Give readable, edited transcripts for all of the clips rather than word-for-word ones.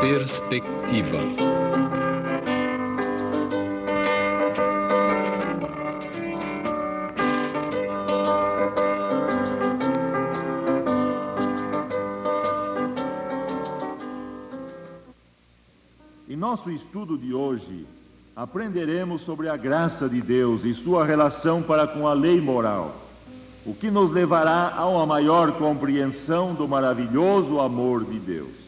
Perspectiva. Em nosso estudo de hoje, aprenderemos sobre a graça de Deus e sua relação para com a lei moral, o que nos levará a uma maior compreensão do maravilhoso amor de Deus.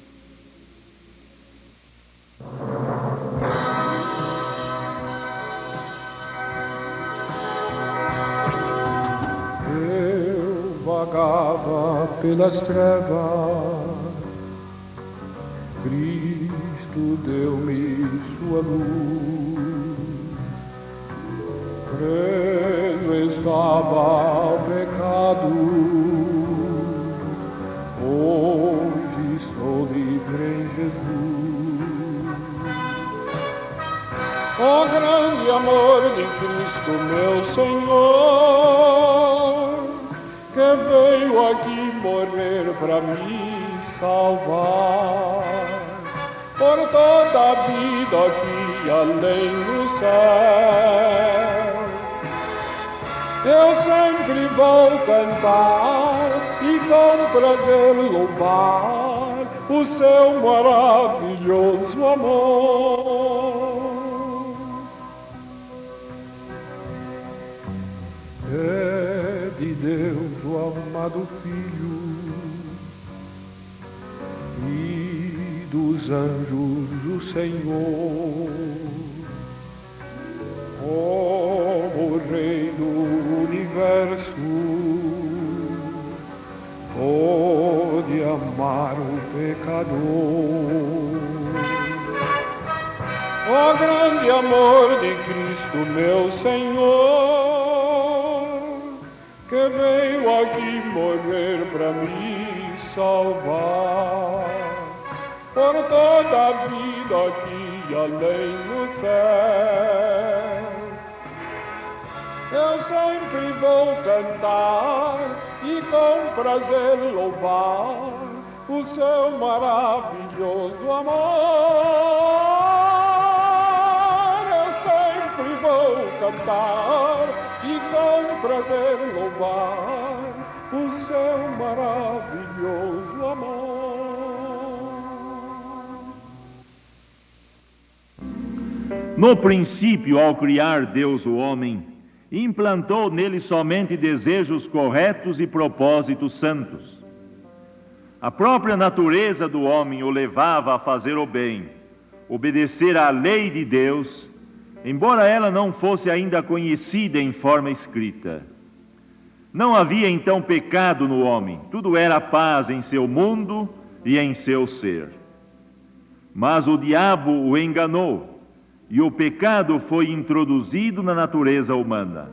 Eu vagava pelas trevas, Cristo deu-me sua luz. Preso estava ao pecado, hoje sou livre em Jesus. O grande amor de Cristo, meu Senhor, que veio aqui morrer para me salvar. Por toda a vida aqui além do céu, eu sempre vou cantar e com prazer louvar o seu maravilhoso amor. É de Deus o amado Filho e dos anjos o Senhor, como Rei do universo, pode amar o pecador. O grande amor de Cristo, meu Senhor, que veio aqui morrer para me salvar. Por toda a vida aqui além do céu, eu sempre vou cantar e com prazer louvar o seu maravilhoso amor. Eu sempre vou cantar e com prazer louvar o seu maravilhoso amor. No princípio, ao criar Deus o homem, implantou nele somente desejos corretos e propósitos santos. A própria natureza do homem o levava a fazer o bem, obedecer à lei de Deus, embora ela não fosse ainda conhecida em forma escrita. Não havia então pecado no homem, tudo era paz em seu mundo e em seu ser. Mas o diabo o enganou, e o pecado foi introduzido na natureza humana.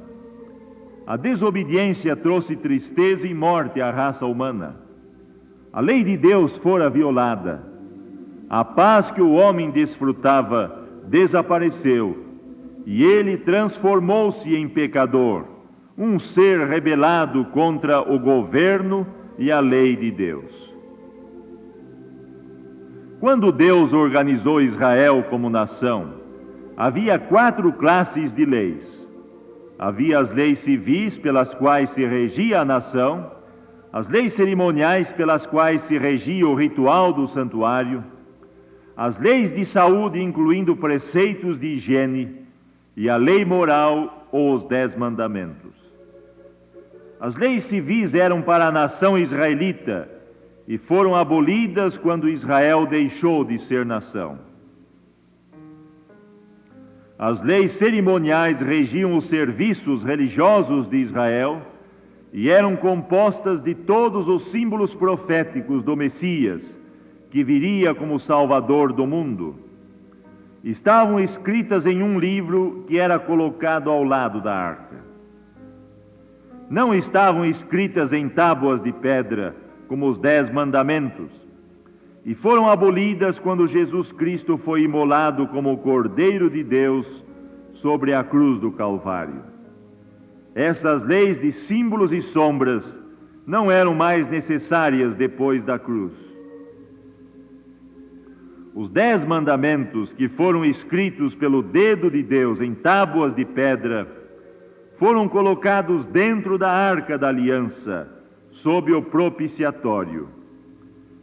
A desobediência trouxe tristeza e morte à raça humana. A lei de Deus fora violada. A paz que o homem desfrutava desapareceu, e ele transformou-se em pecador, um ser rebelado contra o governo e a lei de Deus. Quando Deus organizou Israel como nação, havia 4 classes de leis. Havia as leis civis pelas quais se regia a nação, as leis cerimoniais pelas quais se regia o ritual do santuário, as leis de saúde incluindo preceitos de higiene e a lei moral ou os 10 mandamentos. As leis civis eram para a nação israelita e foram abolidas quando Israel deixou de ser nação. As leis cerimoniais regiam os serviços religiosos de Israel e eram compostas de todos os símbolos proféticos do Messias, que viria como Salvador do mundo. Estavam escritas em um livro que era colocado ao lado da arca. Não estavam escritas em tábuas de pedra, como os 10 mandamentos, e foram abolidas quando Jesus Cristo foi imolado como o Cordeiro de Deus sobre a cruz do Calvário. Essas leis de símbolos e sombras não eram mais necessárias depois da cruz. Os 10 mandamentos que foram escritos pelo dedo de Deus em tábuas de pedra foram colocados dentro da arca da aliança, sob o propiciatório.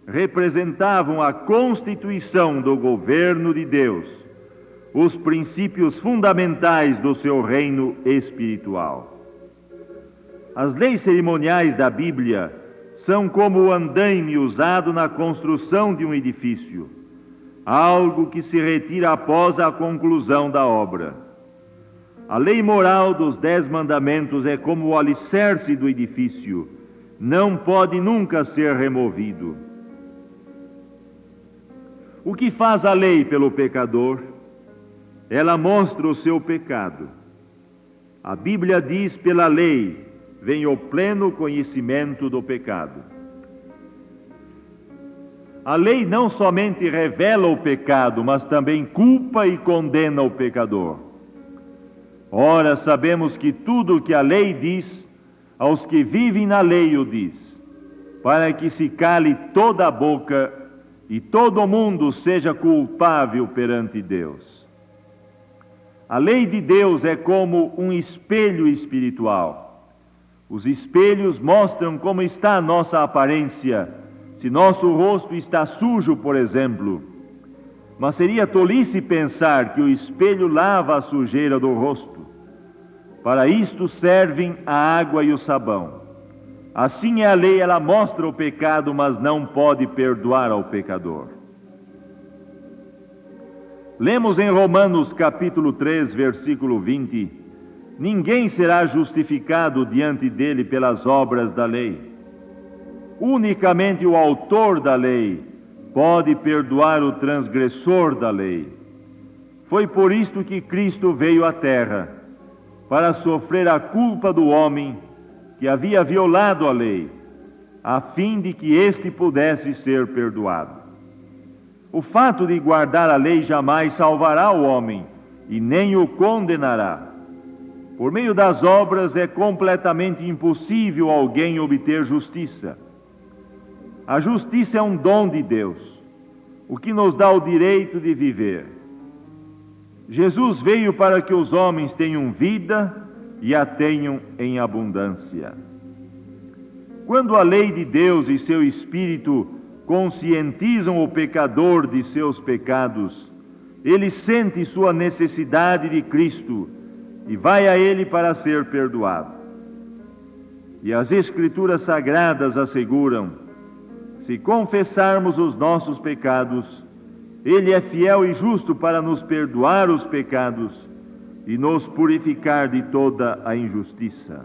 Representavam a constituição do governo de Deus, os princípios fundamentais do seu reino espiritual. As leis cerimoniais da Bíblia são como o andaime usado na construção de um edifício, algo que se retira após a conclusão da obra. A lei moral dos 10 mandamentos é como o alicerce do edifício, não pode nunca ser removido. O que faz a lei pelo pecador? Ela mostra o seu pecado. A Bíblia diz: pela lei vem o pleno conhecimento do pecado. A lei não somente revela o pecado, mas também culpa e condena o pecador. Ora, sabemos que tudo o que a lei diz, aos que vivem na lei o diz, para que se cale toda a boca e todo o mundo seja culpável perante Deus. A lei de Deus é como um espelho espiritual. Os espelhos mostram como está a nossa aparência, se nosso rosto está sujo, por exemplo. Mas seria tolice pensar que o espelho lava a sujeira do rosto. Para isto servem a água e o sabão. Assim é a lei, ela mostra o pecado, mas não pode perdoar ao pecador. Lemos em Romanos capítulo 3, versículo 20: ninguém será justificado diante dele pelas obras da lei. Unicamente o autor da lei pode perdoar o transgressor da lei. Foi por isto que Cristo veio à terra, para sofrer a culpa do homem que havia violado a lei, a fim de que este pudesse ser perdoado. O fato de guardar a lei jamais salvará o homem e nem o condenará. Por meio das obras é completamente impossível alguém obter justiça. A justiça é um dom de Deus, o que nos dá o direito de viver. Jesus veio para que os homens tenham vida e a tenham em abundância. Quando a lei de Deus e seu Espírito conscientizam o pecador de seus pecados, ele sente sua necessidade de Cristo e vai a ele para ser perdoado. E as Escrituras Sagradas asseguram: se confessarmos os nossos pecados, Ele é fiel e justo para nos perdoar os pecados e nos purificar de toda a injustiça.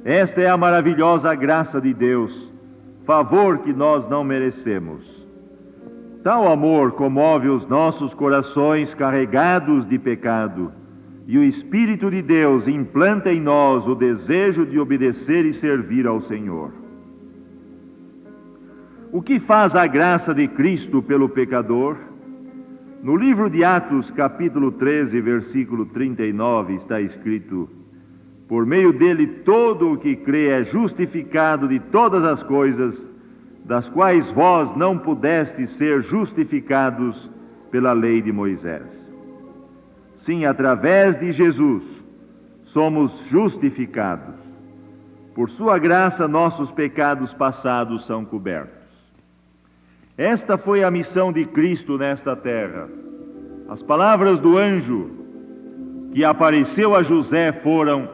Esta é a maravilhosa graça de Deus, favor que nós não merecemos. Tal amor comove os nossos corações carregados de pecado, e o Espírito de Deus implanta em nós o desejo de obedecer e servir ao Senhor. O que faz a graça de Cristo pelo pecador? No livro de Atos, capítulo 13, versículo 39, está escrito: por meio dele todo o que crê é justificado de todas as coisas, das quais vós não pudestes ser justificados pela lei de Moisés. Sim, através de Jesus somos justificados. Por sua graça, nossos pecados passados são cobertos. Esta foi a missão de Cristo nesta terra. As palavras do anjo que apareceu a José foram: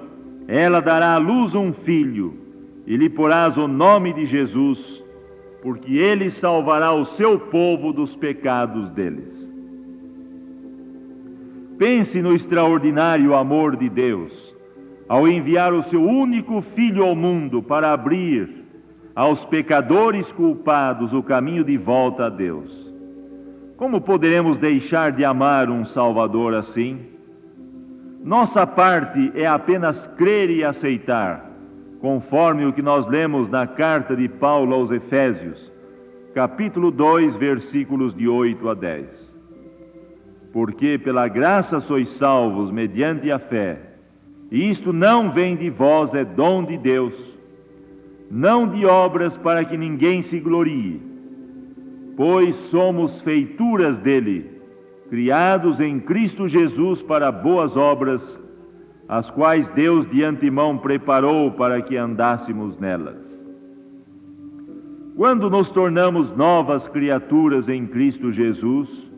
ela dará à luz um filho, e lhe porás o nome de Jesus, porque ele salvará o seu povo dos pecados deles. Pense no extraordinário amor de Deus, ao enviar o seu único Filho ao mundo para abrir aos pecadores culpados o caminho de volta a Deus. Como poderemos deixar de amar um Salvador assim? Nossa parte é apenas crer e aceitar, conforme o que nós lemos na carta de Paulo aos Efésios, capítulo 2, versículos de 8 a 10. Porque pela graça sois salvos mediante a fé, e isto não vem de vós, é dom de Deus, não de obras para que ninguém se glorie. pois somos feituras dele, criados em Cristo Jesus para boas obras, as quais Deus de antemão preparou para que andássemos nelas. Quando nos tornamos novas criaturas em Cristo Jesus,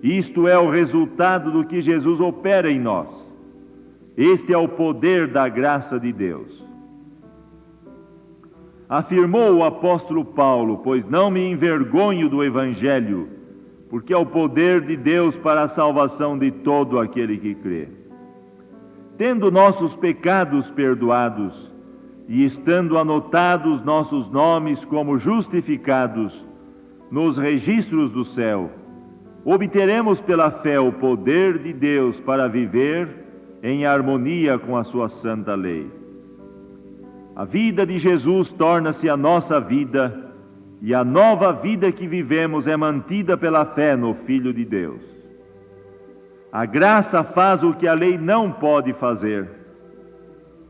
isto é o resultado do que Jesus opera em nós. Este é o poder da graça de Deus. Afirmou o apóstolo Paulo: pois não me envergonho do Evangelho, porque é o poder de Deus para a salvação de todo aquele que crê. Tendo nossos pecados perdoados e estando anotados nossos nomes como justificados nos registros do céu, obteremos pela fé o poder de Deus para viver em harmonia com a sua santa lei. A vida de Jesus torna-se a nossa vida, e a nova vida que vivemos é mantida pela fé no Filho de Deus. A graça faz o que a lei não pode fazer.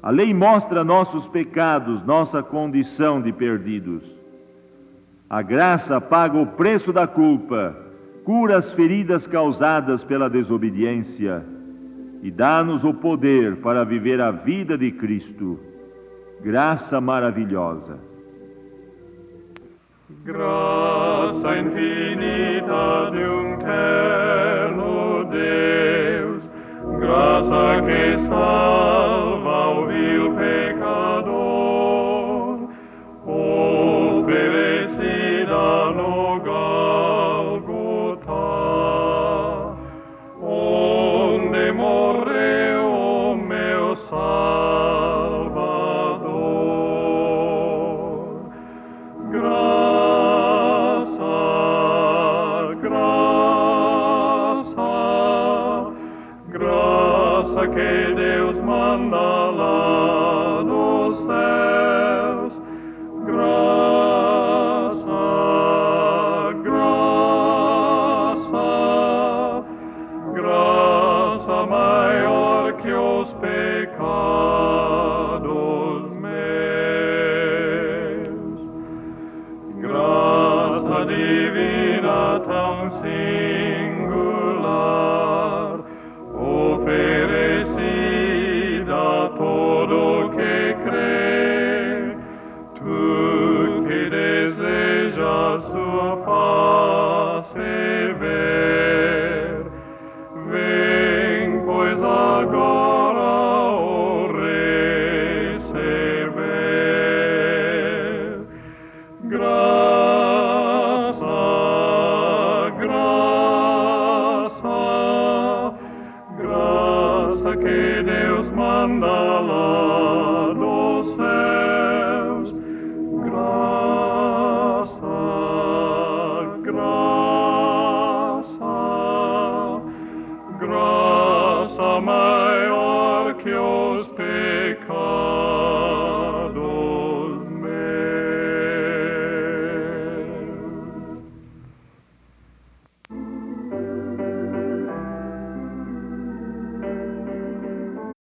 A lei mostra nossos pecados, nossa condição de perdidos. A graça paga o preço da culpa, cura as feridas causadas pela desobediência e dá-nos o poder para viver a vida de Cristo. Graça maravilhosa. Graça infinita de terno Deus, graça que salva o vil pecador, oferecida no Gálgota, onde morreu o meu Salvador. Graça que Deus manda lá nos céus, graça maior que os pecados meus, graça divina tão singular, oferecida a todo que crê, tu que desejas sua face ver, vem, pois agora o receber.